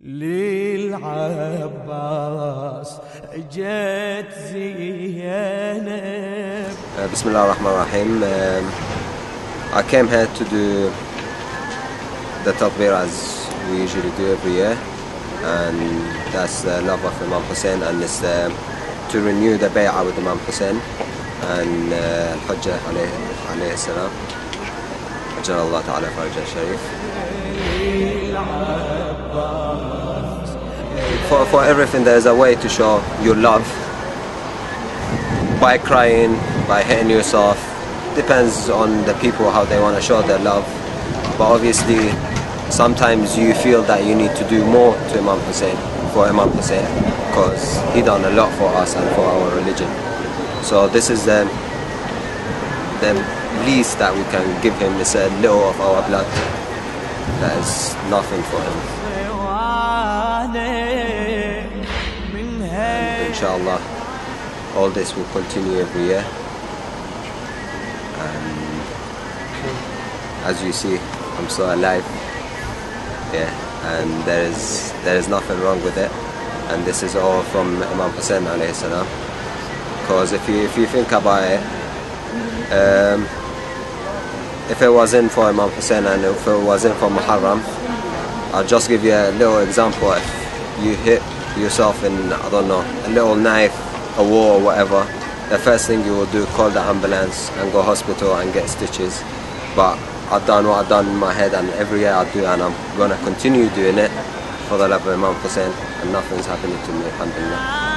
للعباس جت زينب. Bismillah ar-Rahman ar-Rahim. I came here to do the takbir as we usually do every year, and that's the love of Imam Hussein, and it's to renew the bay'ah with Imam Hussein and Al-Hujjah alayhi salam. Ajal Allah Ta'ala Faraj al-Sharif. For everything there is a way to show your love, by crying, by hitting yourself. Depends on the people how they want to show their love, but obviously sometimes you feel that you need to do more to Imam Hussein, for Imam Hussein, because he done a lot for us and for our religion. So this is the least that we can give him, is a little of our blood. That is nothing for him. And inshallah all this will continue every year, and as you see, I'm still alive, yeah, and there is nothing wrong with it, and this is all from Imam Hussein alayhi salam. Because if you think about it, if it wasn't for Imam Hussein and if it wasn't for Muharram, I'll just give you a little example. If you hit yourself in, I don't know, a little knife, a war or whatever, the first thing you will do, call the ambulance and go hospital and get stitches. But I've done what I've done in my head, and every year I do, and I'm going to continue doing it for the love of Imam Hussein, and nothing's happening to me, alhamdulillah.